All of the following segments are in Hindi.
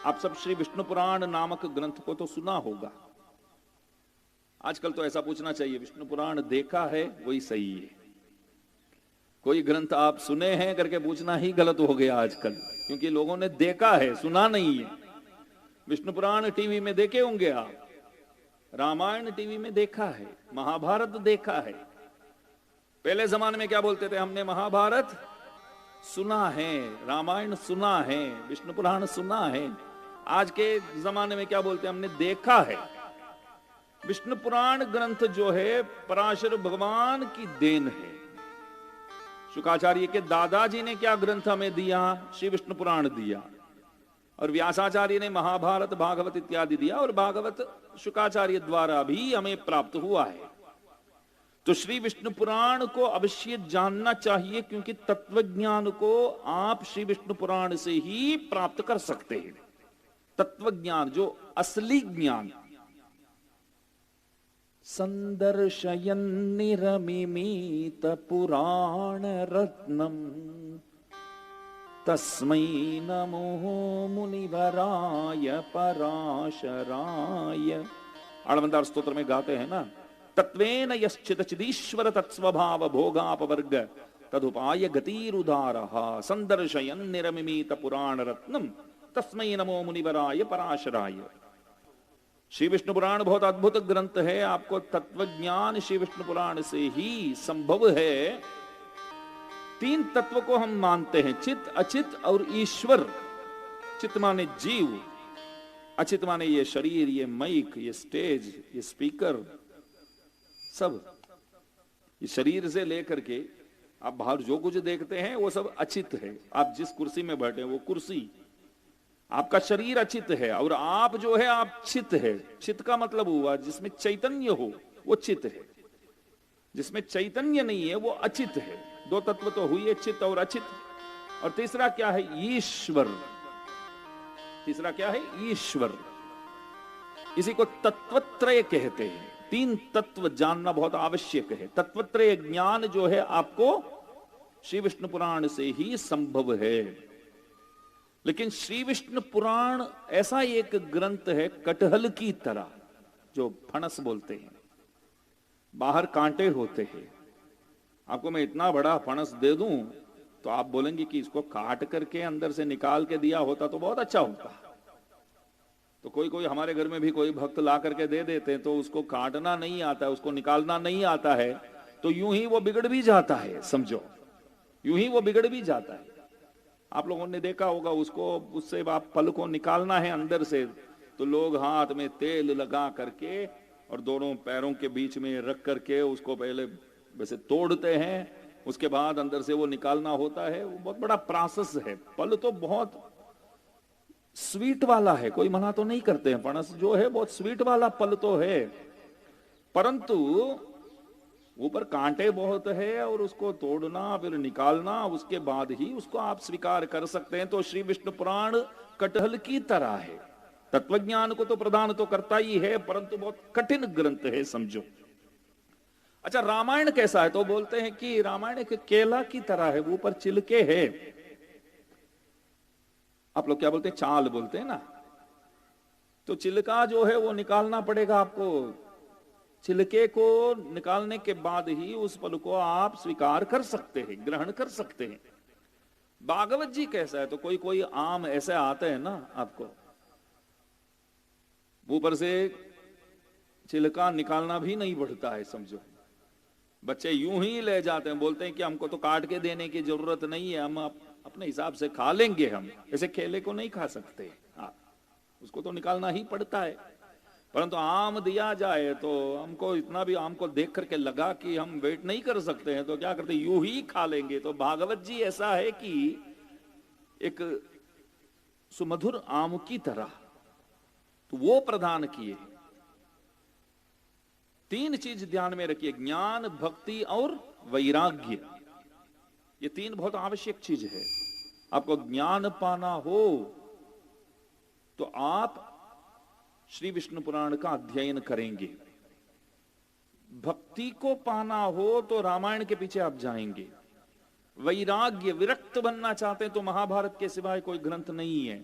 आप सब श्री विष्णु पुराण नामक ग्रंथ को तो सुना होगा। आजकल तो ऐसा पूछना चाहिए, विष्णु पुराण देखा है वही सही है। कोई ग्रंथ आप सुने हैं करके पूछना ही गलत हो गया आजकल, क्योंकि लोगों ने देखा है, सुना नहीं है। विष्णु पुराण टीवी में देखे होंगे आप, रामायण टीवी में देखा है, महाभारत देखा है। पहले जमाने में क्या बोलते थे, हमने महाभारत सुना है, रामायण सुना है, विष्णु पुराण सुना है। आज के जमाने में क्या बोलते हैं, हमने देखा है। विष्णु पुराण ग्रंथ जो है पराशर भगवान की देन है। शुकाचार्य के दादाजी ने क्या ग्रंथ हमें दिया, श्री विष्णु पुराण दिया, और व्यासाचार्य ने महाभारत भागवत इत्यादि दिया, और भागवत शुकाचार्य द्वारा भी हमें प्राप्त हुआ है। तो श्री विष्णु पुराण को अवश्य जानना चाहिए, क्योंकि तत्वज्ञान को आप श्री विष्णु पुराण से ही प्राप्त कर सकते हैं। तत्वज्ञान, जो असली ज्ञान। संदर्शयन् निरमिमीत पुराण रत्नम तस्मै नमो मुनिवराय पराशराय। आळवंदार स्तोत्र में गाते हैं ना, तत्वेन यश्चित् चिदीश्वर तत्स्वभाव भोगापवर्ग तदुपाय गतिरुदारः संदर्शयन् निरमिमीत पुराण रत्नम तस्मै नमो मुनिवराय पराशराय। श्री विष्णु पुराण बहुत अद्भुत ग्रंथ है। आपको तत्वज्ञान श्री विष्णु पुराण से ही संभव है। तीन तत्व को हम मानते हैं, चित, अचित और ईश्वर। चित माने जीव, अचित माने ये शरीर, ये माइक, ये स्टेज, ये स्पीकर, सब। ये शरीर से लेकर के आप बाहर जो कुछ देखते हैं वो सब अचित है। आप जिस कुर्सी में बैठे हैं वो कुर्सी, आपका शरीर अचित है, और आप जो है आप चित है। चित का मतलब हुआ जिसमें चैतन्य हो वो चित है, जिसमें चैतन्य नहीं है वो अचित है। दो तत्व तो हुई है, चित और अचित। और तीसरा क्या है, ईश्वर। तीसरा क्या है, ईश्वर। इसी को तत्वत्रय कहते हैं। तीन तत्व जानना बहुत आवश्यक है। तत्वत्रय ज्ञान जो है आपको श्री विष्णु पुराण से ही संभव है। लेकिन श्री विष्णु पुराण ऐसा एक ग्रंथ है कटहल की तरह, जो फणस बोलते हैं, बाहर कांटे होते हैं। आपको मैं इतना बड़ा फणस दे दूं तो आप बोलेंगे कि इसको काट करके अंदर से निकाल के दिया होता तो बहुत अच्छा होता। तो कोई कोई हमारे घर में भी कोई भक्त ला करके दे देते हैं, तो उसको काटना नहीं आता है, उसको निकालना नहीं आता है, तो यूं ही वो बिगड़ भी जाता है। समझो, यूं ही वो बिगड़ भी जाता है। आप लोगों ने देखा होगा, उसको, उससे आप फल को निकालना है अंदर से, तो लोग हाथ में तेल लगा करके और दोनों पैरों के बीच में रख करके उसको पहले वैसे तोड़ते हैं, उसके बाद अंदर से वो निकालना होता है। वो बहुत बड़ा प्रोसेस है। फल तो बहुत स्वीट वाला है, कोई मना तो नहीं करते हैं, फणस जो है बहुत स्वीट वाला फल तो है, परंतु ऊपर कांटे बहुत है, और उसको तोड़ना फिर निकालना, उसके बाद ही उसको आप स्वीकार कर सकते हैं। तो श्री विष्णु पुराण कटहल की तरह है। तत्वज्ञान को तो प्रदान तो करता ही है, परंतु बहुत कठिन ग्रंथ है, समझो। अच्छा, रामायण कैसा है, तो बोलते हैं कि रामायण एक केला की तरह है, वो ऊपर छिलके है। आप लोग क्या बोलते हैं, चाल बोलते हैं ना। तो छिलका जो है वो निकालना पड़ेगा आपको। छिलके को निकालने के बाद ही उस फल को आप स्वीकार कर सकते हैं, ग्रहण कर सकते हैं। भागवत जी कैसा है, तो कोई कोई आम ऐसे आते हैं ना, आपको ऊपर से छिलका निकालना भी नहीं पड़ता है, समझो। बच्चे यूं ही ले जाते हैं, बोलते हैं कि हमको तो काट के देने की जरूरत नहीं है, हम अपने हिसाब से खा लेंगे। हम ऐसे केले को नहीं खा सकते, उसको तो निकालना ही पड़ता है। परंतु आम दिया जाए तो हमको इतना भी आम को देख करके लगा कि हम वेट नहीं कर सकते हैं, तो क्या करते, यूं ही खा लेंगे। तो भागवत जी ऐसा है कि एक सुमधुर आम की तरह, तो वो प्रदान किए। तीन चीज ध्यान में रखिए, ज्ञान, भक्ति और वैराग्य। ये तीन बहुत आवश्यक चीज है। आपको ज्ञान पाना हो तो आप श्री विष्णु पुराण का अध्ययन करेंगे। भक्ति को पाना हो तो रामायण के पीछे आप जाएंगे। वैराग्य, विरक्त बनना चाहते हैं तो महाभारत के सिवाय कोई ग्रंथ नहीं है।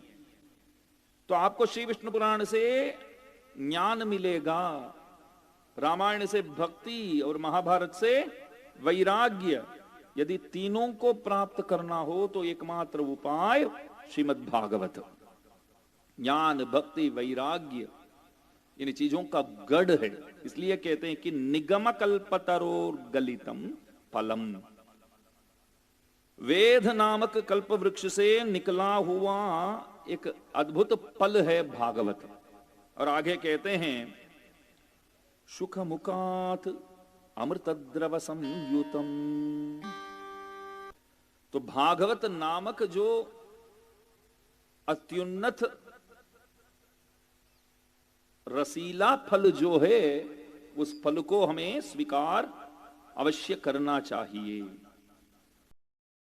तो आपको श्री विष्णु पुराण से ज्ञान मिलेगा, रामायण से भक्ति और महाभारत से वैराग्य। यदि तीनों को प्राप्त करना हो तो एकमात्र उपाय श्रीमद् भागवत। ज्ञान, भक्ति, वैराग्य इन चीजों का गढ़ है। इसलिए कहते हैं कि निगम कल्पतरोर गलितम फलम। वेद नामक कल्प वृक्ष से निकला हुआ एक अद्भुत फल है भागवत। और आगे कहते हैं सुख मुखात अमृतद्रव संयुतम। तो भागवत नामक जो अत्युन्नत रसीला फल जो है, उस फल को हमें स्वीकार अवश्य करना चाहिए।